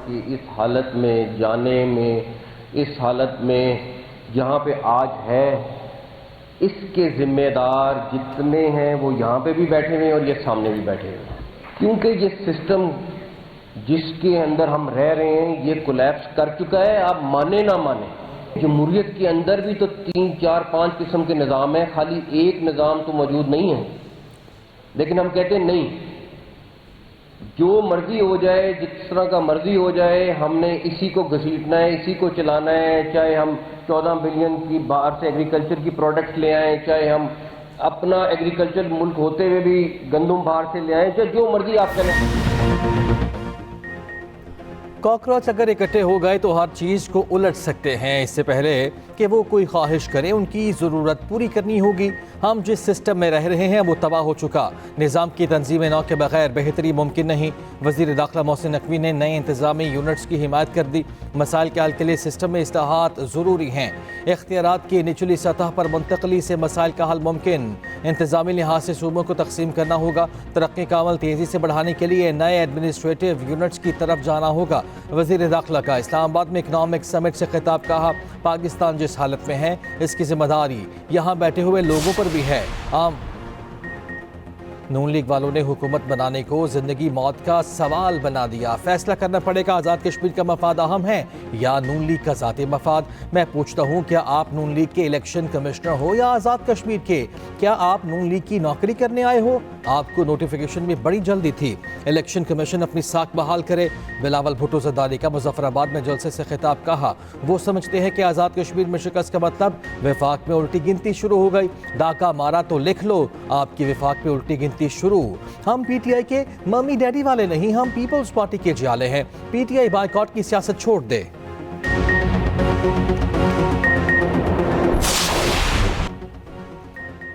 की इस हालत में जाने में, इस हालत में जहाँ पे आज है, इसके जिम्मेदार जितने हैं वो यहाँ पे भी बैठे हुए हैं और ये सामने भी बैठे हुए हैं। क्योंकि ये सिस्टम जिसके अंदर हम रह रहे हैं ये कोलैप्स कर चुका है। आप माने ना माने, जमहूरियत के अंदर भी तो 3, 4, 5 किस्म के निज़ाम है, खाली एक निज़ाम तो मौजूद नहीं है। लेकिन हम कहते हैं नहीं, जो मर्जी हो जाए, जिस तरह का मर्जी हो जाए, हमने इसी को घसीटना है, इसी को चलाना है। चाहे हम 14 बिलियन की बाहर से एग्रीकल्चर की प्रोडक्ट्स ले आएँ, चाहे हम अपना एग्रीकल्चर मुल्क होते हुए भी गंदम बाहर से ले आएँ, चाहे जो मर्जी आप करें। कॉकरोच अगर इकट्ठे हो गए तो हर चीज़ को उलट सकते हैं। इससे पहले कि वो कोई ख्वाहिश करें, उनकी ज़रूरत पूरी करनी होगी। हम जिस सिस्टम में रह रहे हैं वो तबाह हो चुका। निज़ाम की तंजीम नौ के बगैर बेहतरी मुमकिन नहीं। वज़ीर दाखिला मोहसिन नकवी ने नए इंतज़ामी यूनिट्स की हिमायत कर दी। मसाइल के हल के लिए सिस्टम में इस्लाहात ज़रूरी हैं। इख्तियारात की निचली सतह पर मुंतकली से मसाइल का हल मुमकिन। इंतज़ामी लिहाज से सूबों को तकसीम करना होगा। तरक्की का अमल तेज़ी से बढ़ाने के लिए नए एडमिनिस्ट्रेटिव यूनिट्स की तरफ जाना होगा। वज़ीर दाखिला का इस्लामाबाद में इकनॉमिक समिट से खिताब। कहा, पाकिस्तान जिस हालत में है इसकी जिम्मेदारी यहाँ बैठे हुए लोगों पर भी है। नून लीग वालों ने हुकूमत बनाने को जिंदगी मौत का सवाल बना दिया। फैसला करना पड़ेगा आज़ाद कश्मीर का मफाद अहम है या नून लीग का ज़ाती मफाद। मैं पूछता हूँ, क्या आप नून लीग के इलेक्शन कमिश्नर हो या आज़ाद कश्मीर के? क्या आप नून लीग की नौकरी करने आए हो? आपको नोटिफिकेशन में बड़ी जल्दी थी। इलेक्शन कमीशन अपनी साख बहाल करे। बिलावल भुट्टो जरदारी का मुजफ्फराबाद में जलसे से खिताब। कहा, वो समझते हैं कि आज़ाद कश्मीर में शिकस्त का मतलब वफाक में उल्टी गिनती शुरू हो गई। डाका मारा तो लिख लो, आपकी वफाक में उल्टी गिनती शुरू। हम पीटीआई के मम्मी डैडी वाले नहीं, हम पीपल्स पार्टी के जियाले हैं। पीटीआई बायकॉट की सियासत छोड़ दे।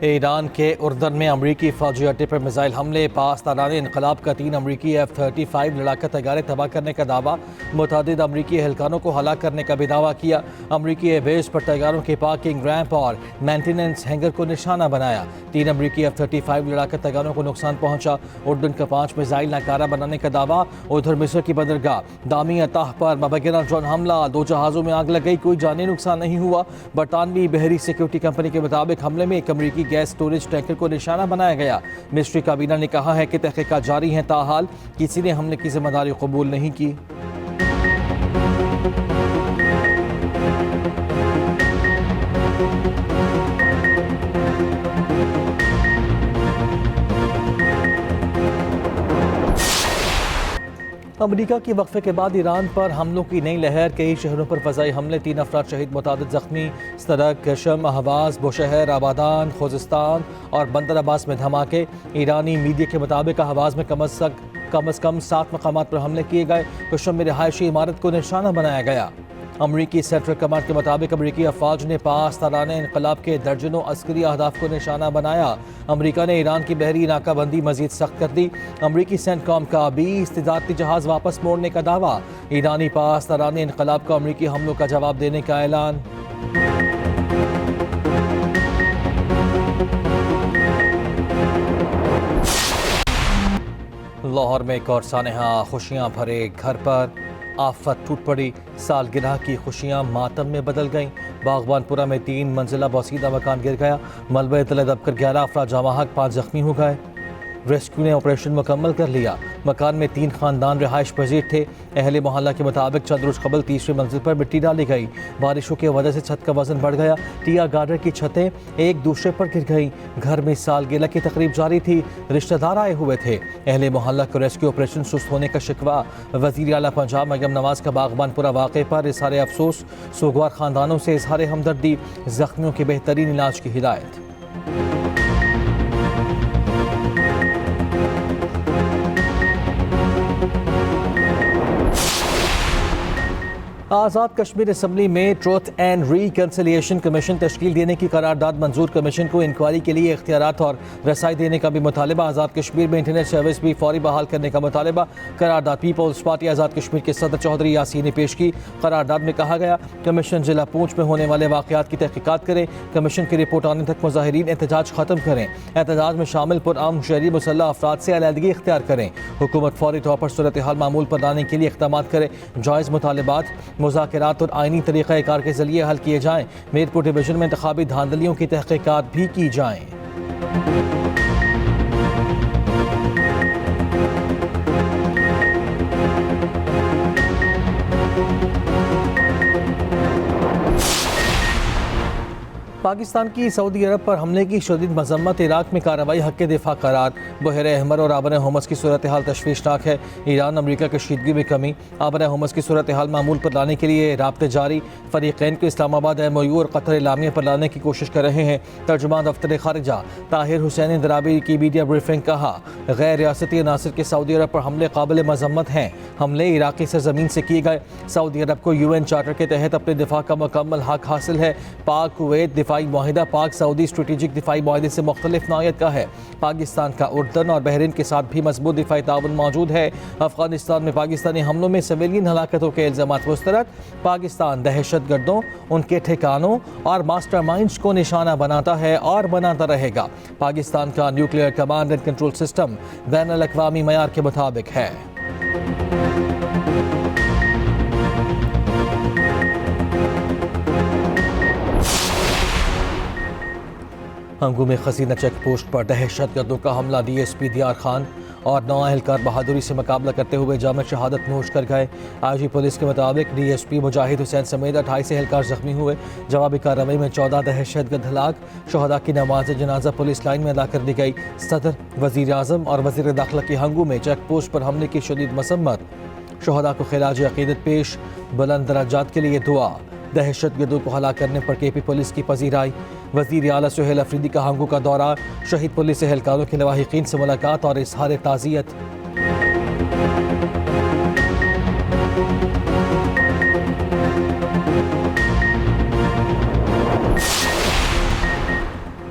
ईरान के उर्दन में अमरीकी फौजी अड्डे पर मिसाइल हमले। पासदारान इनकलाब का 3 अमरीकी F-35 लड़ाका तैयारे तबाह करने का दावा। मुतअद्दिद अमरीकी एहलकारों को हलाक करने का भी दावा किया। अमरीकी एयरबेस पर तैयारों के पार्किंग रैंप और मेंटेनेंस हैंगर को निशाना बनाया। 3 अमरीकी F-35 लड़ाका तैयारों को नुकसान पहुंचा। उर्दन का 5 मिसाइल नाकारा बनाने का दावा। उधर मिस्र की बंदरगाह दामी अताह पर मुबैना ड्रोन हमला। 2 जहाज़ों में आग लग गई, कोई जानी नुकसान नहीं हुआ। बरतानवी बहरी सिक्योरिटी कंपनी के मुताबिक हमले में एक अमरीकी गैस स्टोरेज टैंकर को निशाना बनाया गया। मिस्ट्री काबीना ने कहा है कि तहकीकात जारी हैं, ताहाल किसी ने हमले की जिम्मेदारी कबूल नहीं की। अमरीका की वक्फे के बाद ईरान पर हमलों की नई लहर। कई शहरों पर फजाई हमले, 3 अफराद शहीद, मुतादिद जख्मी। सदक, शम, अहवाज, बुशहर, आबादान, खोजिस्तान और बंदर अब्बास में धमाके। ईरानी मीडिया के मुताबिक अहवाज में कम अज़ कम 7 मकामात पर हमले किए गए। कुशम में रिहायशी इमारत को निशाना बनाया गया। अमरीकी सेंट्रल कमांड के मुताबिक अमरीकी अफवाज ने पासदारान इनकलाब के दर्जनों अस्करी अहदाफ को निशाना बनाया। अमरीका ने ईरान की बहरी नाकाबंदी मजीद सख्त कर दी। अमरीकी सेंटकॉम का 20 तिजारती जहाज वापस मोड़ने का दावा। ईरानी पासदारान इनकलाब को अमरीकी हमलों का जवाब देने का ऐलान। लाहौर में एक और सानहा, खुशियां भरे घर पर आफत टूट पड़ी। सालगिरह की खुशियां मातम में बदल गईं। बागबानपुरा में 3 मंजिला बोसीदा मकान गिर गया। मलबे तले दबकर 11 अफराद जवाहक, 5 जख्मी हो गए। रेस्क्यू ने ऑपरेशन मुकम्मल कर लिया। मकान में 3 खानदान रिहाइश पजीर थे। अहले मोहल्ला के मुताबिक चंद रोज कबल 3वीं मंजिल पर मिट्टी डाली गई। बारिशों की वजह से छत का वजन बढ़ गया। टिया गार्डर की छतें एक दूसरे पर गिर गईं। घर में सालगिरह की तकरीब जारी थी। रिश्तेदार आए हुए थे। अहले मोहल्ला को रेस्क्यू ऑपरेशन सुस्त होने का शिकवा। वज़ीर आला पंजाब मरियम नवाज का बागबानपुरा वाक़े पर इज़हार अफसोस। सोगवार खानदानों से इज़हार हमदर्दी। जख्मियों के बेहतरीन इलाज की हिदायत। आज़ाद कश्मीर असम्बली में ट्रुथ एंड रिकन्सिलिएशन कमीशन तश्कील देने की करारदाद मंजूर। कमीशन को इंक्वायरी के लिए इख्तियारात और रसाई देने का भी मुतालबा। आज़ाद कश्मीर में इंटरनेट सर्विस भी फौरी बहाल करने का मुतालबा। करारदाद पीपल्स पार्टी आज़ाद कश्मीर के सदर चौधरी यासीन ने पेश की। करारदाद में कहा गया कमीशन जिला पूंछ में होने वाले वाक़यात की तहकीकात करे। कमीशन की रिपोर्ट आने तक मुजाहिरीन एहतजाज खत्म करें। एहतजाज में शामिल पुरअमन शहरी मुसल्लह अफराद से अलहदगी इख्तियार करें। हुकूमत फौरी तौर पर सूरत हाल मामूल पर लाने के लिए इक़दाम करे। जायज़ मुतालबात मुज़ाकरात और आइनी तरीक़ा कार के ज़रिए हल किए जाएँ। मीरपुर डिवीज़न में इंतखाबी धांधलियों की तहक़ीक़ात भी की जाएँ। पाकिस्तान की सऊदी अरब पर हमले की शदीद मजम्मत। इराक में कार्रवाई हक़ दिफा करार। बहर अहमर और आबर हुमस की सूरत हाल तशवीशनाक है। ईरान अमरीका कशीदगी में कमी। आबर हुमस की सूरत हाल मामूल पर लाने के लिए राब्ते जारी। फ़रीक़ैन को इस्लामाबाद MOU और कतर इलामिया पर लाने की कोशिश कर रहे हैं। तर्जुमान दफ्तर ख़ारिजा ताहिर हुसैन दराबी की मीडिया ब्रीफिंग। कहा गैर रियासती अनासर के सऊदी अरब पर हमले काबिल मजम्मत हैं। हमले इराक़ी सरज़मीन से किए गए। सऊदी अरब को UN चार्टर के तहत अपने दिफा का मुकम्मल हक़ हासिल है। पाक कुवैत दिफाई मुआहिदा पाक सऊदी स्ट्रेटेजिक दिफाई मुआहिदे से मुख्तलिफ नौयत का है। पाकिस्तान का उर्दन और बहरीन के साथ भी मजबूत दिफाई ताउन मौजूद है। अफगानिस्तान में पाकिस्तानी हमलों में सिविलियन हलाकतों के इल्ज़ामात मुस्तरद। पाकिस्तान दहशत गर्दों, उनके ठिकानों और मास्टरमाइंड्स को निशाना बनाता है और बनाता रहेगा। पाकिस्तान का nuclear command and control system बैनुल अक़वामी मयार के मुताबिक है। हंगू में खसीना चेक पोस्ट पर दहशत गर्दों का हमला। DSP दियार खान और 9 एहलकार बहादुरी से मुकाबला करते हुए जाम शहादत नोश कर गए। IG पुलिस के मुताबिक DSP मुजाहिद हुसैन समेत 28 एहलकार जख्मी हुए। जवाबी कार्रवाई में 14 दहशत गर्द हलाक। शहदा की नमाज जनाजा पुलिस लाइन में अदा कर दी गई। सदर, वज़ीर आज़म और वज़ीर दाखिला की हंगू में चेक पोस्ट पर हमले की शदीद मसम्मत। शहदा को खिराज अक़ीदत पेश। बुलंद दराजात के लिए दुआ। दहशत गर्दों को हलाक करने पर KP पुलिस की पजीराई। वज़ीर आला सुहेल अफरीदी का हंगू का दौरा। शहीद पुलिस एहलकारों के लवाहिकीन से मुलाकात और इज़हार ताज़ियत।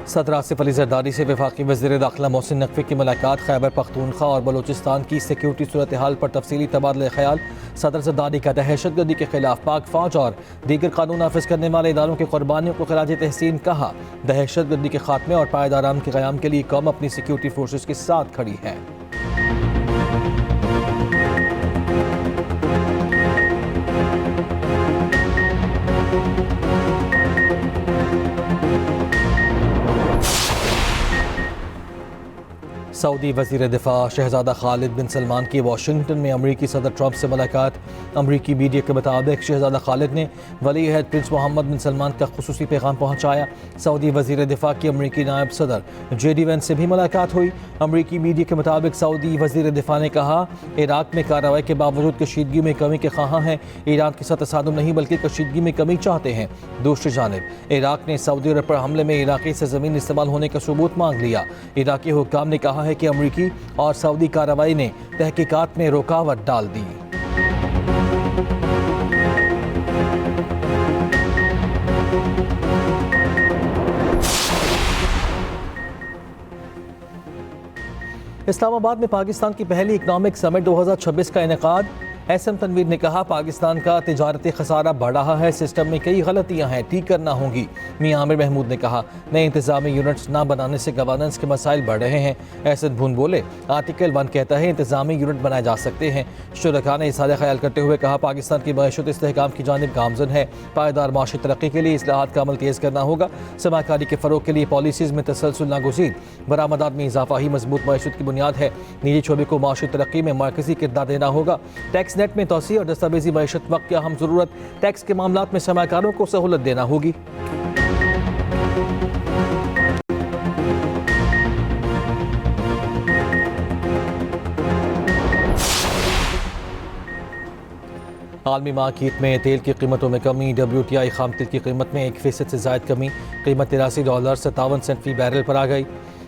सदर आसिफ अली ज़रदारी से वफाकी वज़ीर दाखिला मोहसिन नकवी की मुलाकात। खैबर पख्तूनख्वा और बलूचिस्तान की सिक्योरिटी सूरत हाल पर तफसीली तबादला ख्याल। सदर ज़रदारी का दहशत गर्दी के खिलाफ पाक फ़ौज और दीगर कानून नाफिज करने वाले इदारों की कुर्बानियों को खिराज तहसीन। कहा दहशत गर्दी के खात्मे और पायदार अमन के क़याम के लिए कौम अपनी सिक्योरिटी फोर्सेस के साथ खड़ी है। सऊदी वज़ीर दिफा शहज़ादा खालिद बिन सलमान की वाशिंगटन में अमरीकी सदर ट्रंप से मुलाकात। अमरीकी मीडिया के मुताबिक शहज़ादा खालिद ने वली अहद प्रिंस मोहम्मद बिन सलमान का खुसूसी पैगाम पहुँचाया। सऊदी वज़ीर दिफा की अमरीकी नायब सदर JD Vance से भी मुलाकात हुई। अमरीकी मीडिया के मुताबिक सऊदी वज़ीर दिफा ने कहा इराक में कार्रवाई के बावजूद कशीदगी में कमी के ख़्वाहां हैं। ईरान के साथ तसादुम नहीं बल्कि कशीदगी में कमी चाहते हैं। दूसरी जानिब इराक ने सऊदी अरब पर हमले में इराक़ी सरज़मीन इस्तेमाल होने का सबूत मांग लिया। इराक़ी हुक्काम ने कहा है कि अमरीकी और सऊदी कार्रवाई ने तहकीकात में रुकावट डाल दी। इस्लामाबाद में पाकिस्तान की पहली इकनॉमिक समिट 2026 का इनेकाद। SM तनवीर ने कहा पाकिस्तान का तिजारती खसारा बढ़ रहा है। सिस्टम में कई गलतियां हैं, ठीक करना होंगी। मियां आमिर महमूद ने कहा नए इंतजामी यूनिट्स ना बनाने से गवर्नेंस के मसाइल बढ़ रहे हैं। एहसन भून बोले आर्टिकल 1 कहता है इंतजामी यूनिट बनाए जा सकते हैं। शुरका ने इज़हार ख्याल करते हुए कहा पाकिस्तान की मईशत इस्तेहकाम की जानिब गामजन है। पायदार माशी तरक्की के लिए इस्लाहात का अमल तेज़ करना होगा। सरमाकारी के फ़रोग के लिए पॉलिसीज़ में तसलसल नागुज़ीर। बरामदात में इजाफा ही मजबूत मईशत की बुनियाद है। निजी शोबे को माशी तरक्की में मरकज़ी किरदार देना होगा। टैक्स नेट में तोसी और दस्तावेजी मईशत वक्त की अहम ज़रूरत। टैक्स के मामलात में सरमाकारों को सहूलत देना होगी। आलमी मार्केट में तेल की कीमतों में कमी। WTI खाम तेल की कीमत में 1% से ज़ायद कमी। कीमत $83.57 फ़ी बैरल पर आ गई।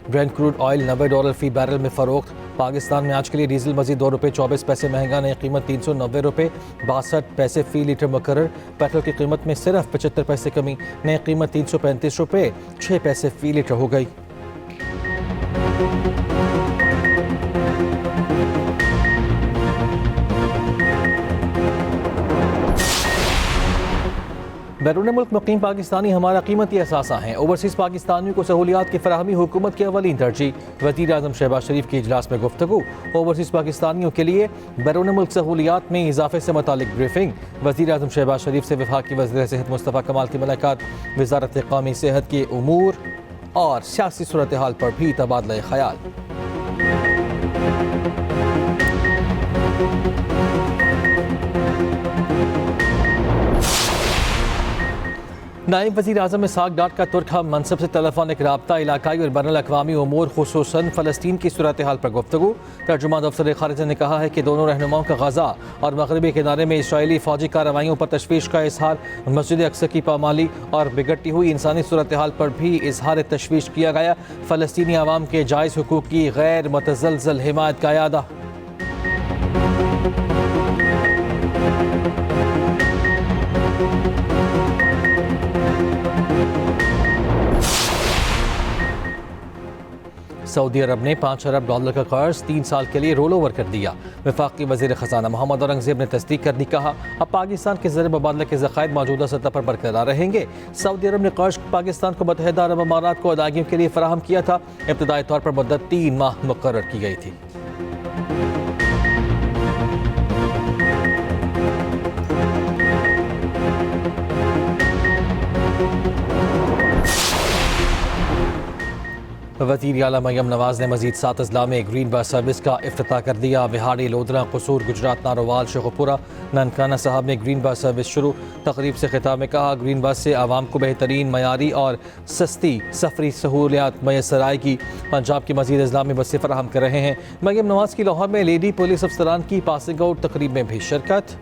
ब्रेंट क्रूड ऑयल $90 फ़ी बैरल में फ़रोख्त। पाकिस्तान में आज के लिए डीजल मजीद ₹2.24 महंगा, नई कीमत ₹390.62 फी लीटर मुकर्रर। पेट्रोल की कीमत में सिर्फ 75 पैसे कमी, नई कीमत ₹335.06 फी लीटर हो गई। बैरून मुल्क मुकीम पाकिस्तानी हमारा कीमती असासा हैं। ओवरसीज़ पाकिस्तानियों को सहूलियात की फराहमी हुकूमत की अवलीन तरजीह। वज़ीर आज़म शहबाज शरीफ के इजलास में गुफ्तगू। ओवरसीज़ पाकिस्तानियों के लिए बैरून मुल्क सहूलियात में इजाफे से मुतालिक ब्रीफिंग। वज़ीर आज़म शहबाज शरीफ से वफाकी वज़ीर सेहत मुस्तफ़ा कमाल की मुलाकात। वज़ारत क़ौमी सेहत के उमूर और सियासी सूरत हाल पर भी तबादला ख्याल। नायब वज़ीर आज़म इसहाक़ डार का तुर्क मनसब से टेलीफोनिक रब्ता इलाकाई और बैनुल अक़वामी उमूर खुसूसन फ़लस्तीन की सूरत हाल पर गुफ्तगू। तर्जुमान दफ्तर ख़ारिजा ने कहा है कि दोनों रहनुमाओं का गज़ा और मग़रिबी किनारे में इसराइली फ़ौजी कार्रवाइयों पर तशवीश का इजहार। मस्जिद अक़सा की पामाली और बिगड़ती हुई इंसानी सूरत हाल पर भी इजहार तशवीश किया गया। फ़लस्तीनी आवाम के जायज़ हुकूक़ की गैर मुतज़लज़ल हिमायत का यादा। सऊदी अरब ने $5 अरब का कर्ज 3 साल के लिए रोल ओवर कर दिया। वफाकी वज़ीर ख़जाना मोहम्मद औरंगज़ेब ने तस्दीक कर दी। कहा, अब पाकिस्तान के ज़र मुबादला के ज़खायर मौजूदा सतह पर बरकरार रहेंगे। सऊदी अरब ने कर्ज पाकिस्तान को मुत्तहिदा अरब अमारात को अदायगियों के लिए फराहम किया था। इब्तदाई तौर पर मुद्दत 3 माह मुकर्रर की गई थी। वज़ीर आला मरियम नवाज़ ने मज़ीद 7 अजला में ग्रीन बस सर्विस का इफ्तिताह कर दिया। बिहाड़ी, लोधरा, कसूर, गुजरात, नारोवाल, शेखुपुरा, ननकाना साहब में ग्रीन बस सर्विस शुरू। तकरीब से खिताब में कहा, ग्रीन बस से आवाम को बेहतरीन, मयारी और सस्ती सफरी सहूलियात मैसर आएगी। पंजाब की मज़ीद अजला में बसें फराहम कर रहे हैं। मरियम नवाज़ की लाहौर में लेडी पुलिस अफसरान की पासिंग आउट तकरीब में भी शिरकत।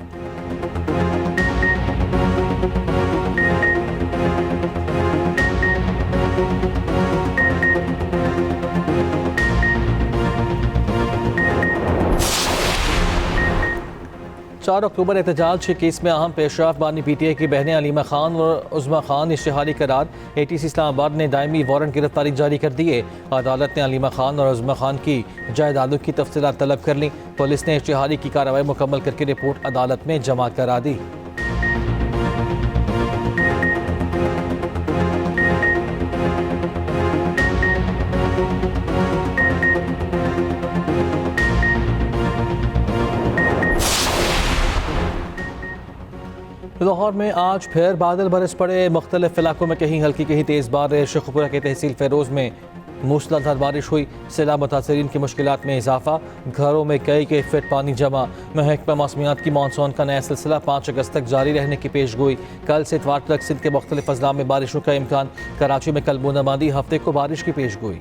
चार अक्टूबर एहतजाज के केस में अहम पेशरफ बानी PTI की बहनें अलीमा खान और उज़मा खान इश्तिहारी करार। ATC इस्लामाबाद ने दायमी वारंट गिरफ्तारी जारी कर दिए। अदालत ने अलीमा खान और उज़मा खान की जायदादों की तफसीलात तलब कर ली। पुलिस ने इश्तिहारी की कार्रवाई मुकम्मल करके रिपोर्ट अदालत में जमा करा दी। लाहौर में आज फिर बादल बरस पड़े। मुख्तलिफ इलाकों में कहीं हल्की कहीं तेज़ बारिश। शेखुपुरा के तहसील फेरोज़ में मूसलाधार बारिश हुई। सैलाब मुतासरीन की मुश्किलात में इजाफा। घरों में कई फीट पानी जमा। महकमा मौसमियात की मानसून का नया सिलसिला 5 अगस्त तक जारी रहने की पेश गोई। कल से इतवार तक सिंध के मुख्तलिफ अजला में बारिशों का इम्कान। कराची में कल बूंदाबांदी, हफ्ते को बारिश की पेश गोई।